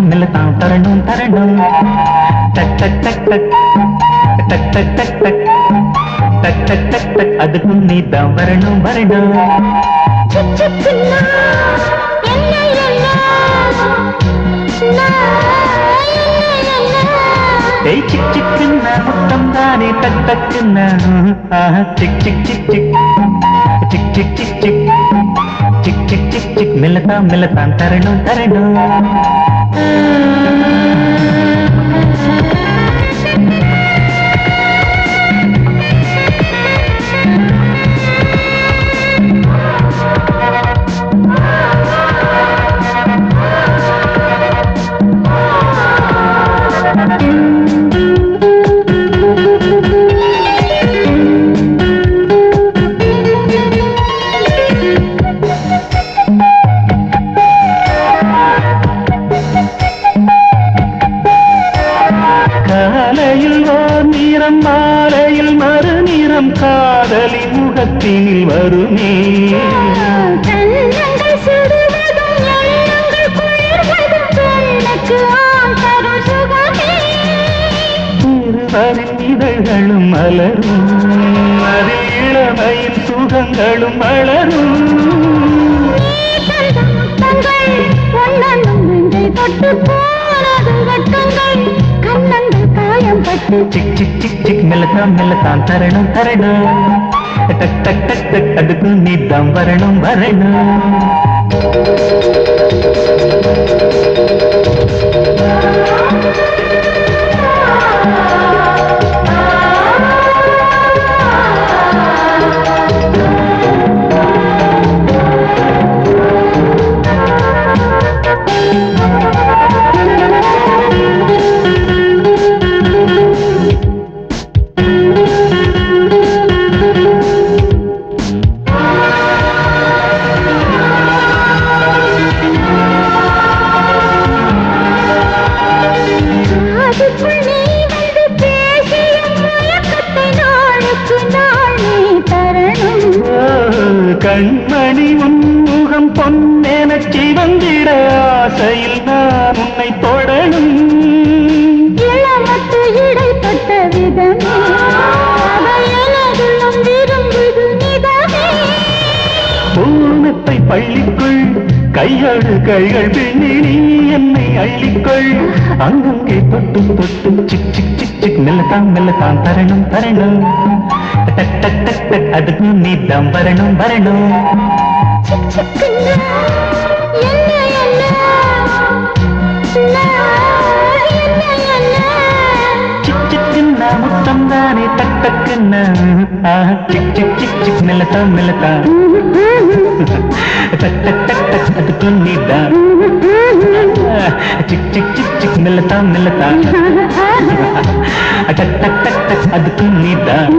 மெல்லத்தான் தரணும் தரணும் டக் டக் டக் டக் டக் டக் டக் டக் டக் டக் டக் டக் அதுக்கும் நீதான் வரணும் வரணும் ஏய் சிக் சிக்குன்னா முத்தம் தானே டக் டக்குன்னா சிக் சிக் சிக் சிக் சிக் சிக் சிக் சிக் சிக் சிக் சிக் சிக் மெல்லத்தான் தரணும் தரணும் மாலையில் மறுநிறம் காதலின் முகத்தினில் வருமே இருவரின் இதழ்களும் மலரும் அதில் இளமையின் சுகங்களும் வளரும் சிக் சிக் சிக் சிக் மெல்லத்தான் தரணும் தரணும் டக் டக் டக் டக் அதுக்கு நீதான் வரணும் வரணும் கண்மணி உன்முகம் பொன்னெனச் சிவந்திட ஆசையில் நான் உன்னை தொடரும் இளமத்து இடைப்பட்ட விதமே அதையெல்லாம் விரும்புது நிதமே பூனத்தை பள்ளிக்குள் கையோடு கைகள் பின்னி நீ என்னை அள்ளிக்கொள் அங்கங்கே தொட்டு தொட்டு சிக் சிக் சிக் சிக் மெல்லத்தான் தரணும் தரணும் டக் டக் டக் டக் அதுக்கு நீதான் வரணும் வரணும் சிக் சிக்குன்னா சிக் சிக்குன்னா முத்தம் தானே டக் டக்குன்னா சிக் சிக் சிக் சிக் மெல்லத்தான் டக் டக் டக் டக் அதுக்கு நீதான் சிக் சிக் சிக் சிக் மெல்லத்தான் டக் டக் டக் டக் அதுக்கு நீதான்